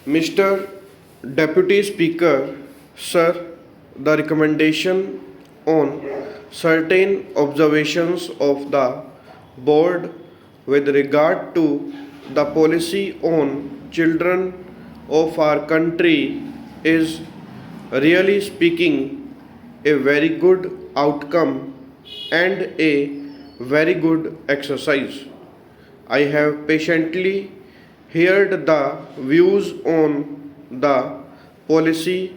Mr. Deputy Speaker, Sir, the recommendation on certain observations of the board with regard to the policy on children of our country is really speaking a very good outcome and a very good exercise. I have patiently heard the views on the policy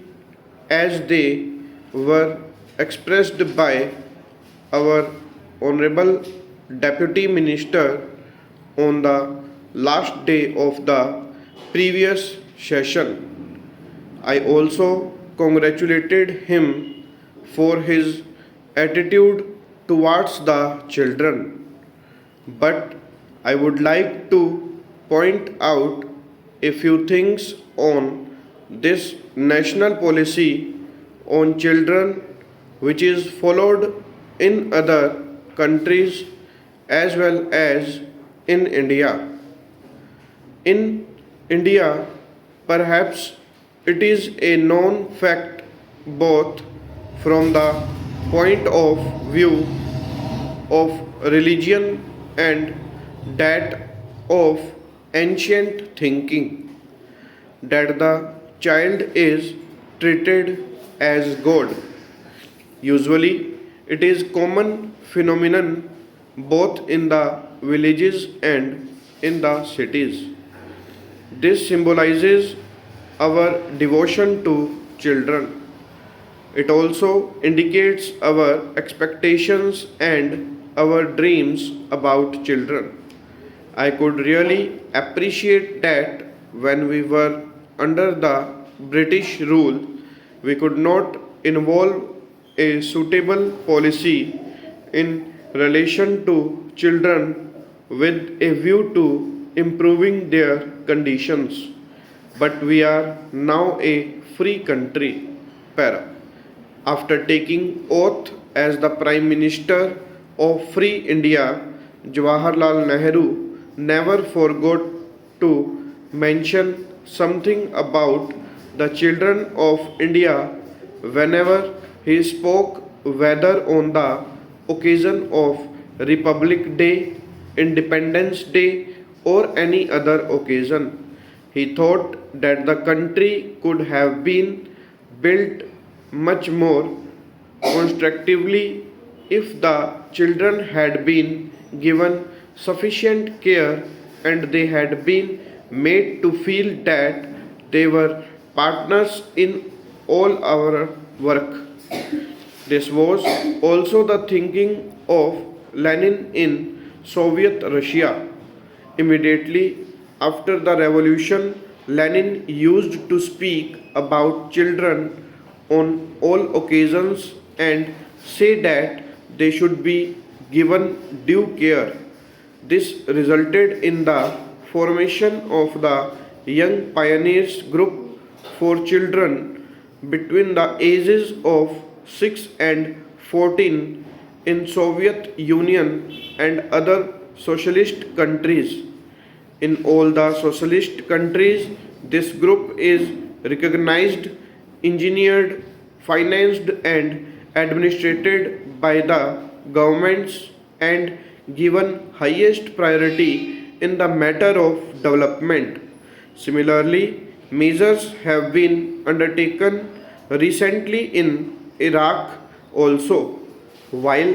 as they were expressed by our Honorable Deputy Minister on the last day of the previous session. I also congratulated him for his attitude towards the children. But I would like to point out a few things on this national policy on children which is followed in other countries as well as in India. In India, perhaps it is a known fact both from the point of view of religion and that of ancient thinking that the child is treated as God. Usually, it is common phenomenon both in the villages and in the cities. This symbolizes our devotion to children. It also indicates our expectations and our dreams about children. I could really appreciate that when we were under the British rule, we could not involve a suitable policy in relation to children with a view to improving their conditions. But we are now a free country. Para. After taking oath as the Prime Minister of Free India, Jawaharlal Nehru never forgot to mention something about the children of India whenever he spoke, whether on the occasion of Republic Day, Independence Day, or any other occasion. He thought that the country could have been built much more constructively if the children had been given sufficient care and they had been made to feel that they were partners in all our work. This was also the thinking of Lenin in Soviet Russia. Immediately after the revolution, Lenin used to speak about children on all occasions and say that they should be given due care. This resulted in the formation of the Young Pioneers Group for children between the ages of 6 and 14 in Soviet Union and other socialist countries. In all the socialist countries, this group is recognized, engineered, financed, and administered by the governments and given highest priority in the matter of development. Similarly, measures have been undertaken recently in Iraq also. While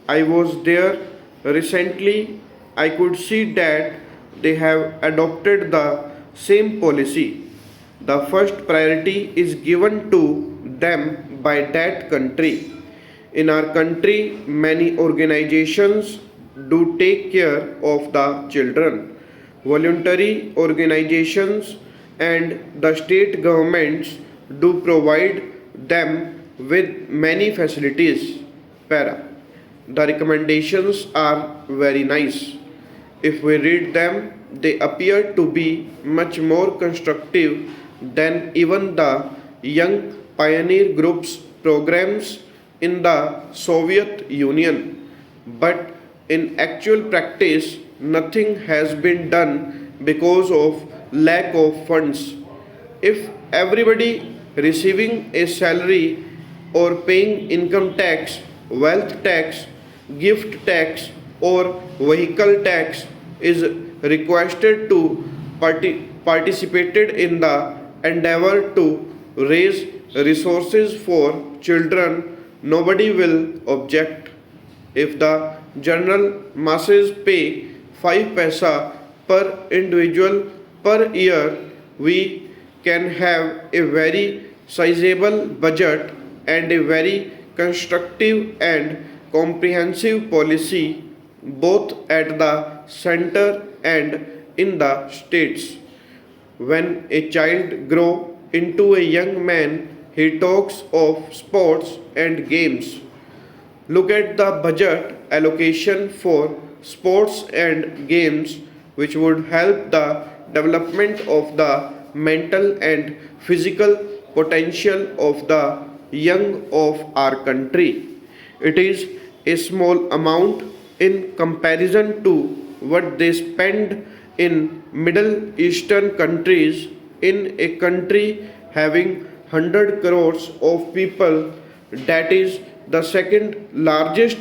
I was there recently, I could see that they have adopted the same policy. The first priority is given to them by that country. In our country, many organizations do take care of the children. Voluntary organizations and the state governments do provide them with many facilities. Para. The recommendations are very nice. If we read them, they appear to be much more constructive than even the young pioneer groups programs in the Soviet Union. But in actual practice, nothing has been done because of lack of funds. If everybody receiving a salary or paying income tax, wealth tax, gift tax, or vehicle tax is requested to participated in the endeavor to raise resources for children, nobody will object. If the general masses pay 5 paisa per individual per year, we can have a very sizable budget and a very constructive and comprehensive policy both at the center and in the states. When a child grows into a young man, he talks of sports and games. Look at the budget allocation for sports and games, which would help the development of the mental and physical potential of the young of our country. It is a small amount in comparison to what they spend in Middle Eastern countries. In a country having 100 crores of people, that is the second largest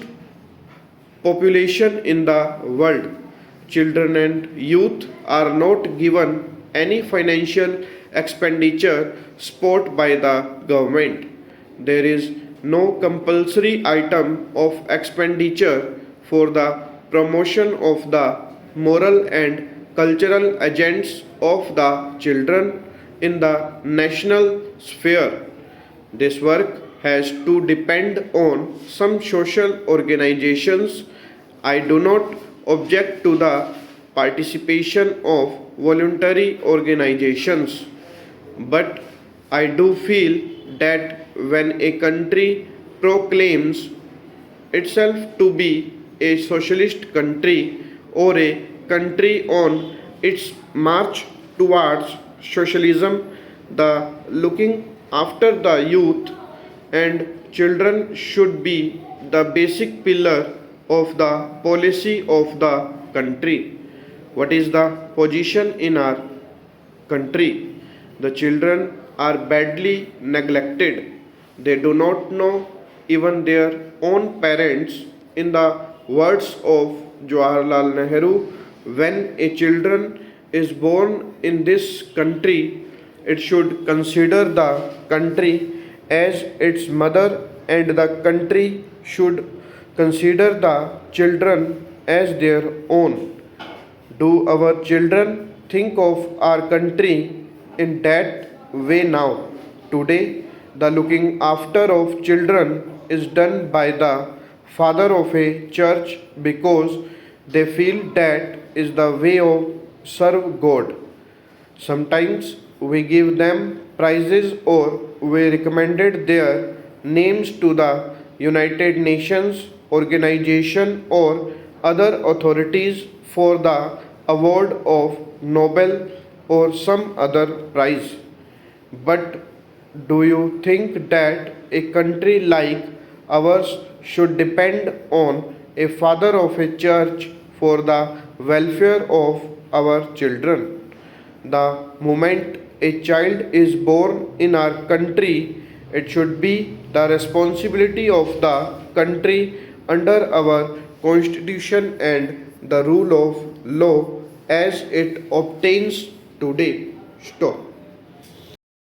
population in the world. Children and youth are not given any financial expenditure support by the government. There is no compulsory item of expenditure for the promotion of the moral and cultural agents of the children in the national sphere. This work has to depend on some social organizations. I do not object to the participation of voluntary organizations, but I do feel that when a country proclaims itself to be a socialist country or a country on its march towards socialism, the looking after the youth and children should be the basic pillar of the policy of the country. What is the position in our country? The children are badly neglected. They do not know even their own parents. In the words of Jawaharlal Nehru, when a children is born in this country, it should consider the country as its mother, and the country should consider the children as their own. Do our children think of our country in that way now? Today, the looking after of children is done by the father of a church because they feel that is the way of serve God. Sometimes we give them prizes or we recommended their names to the United Nations organization or other authorities for the award of Nobel or some other prize. But do you think that a country like ours should depend on a father of a church for the welfare of our children? The moment a child is born in our country, it should be the responsibility of the country under our constitution and the rule of law as it obtains today. Stop.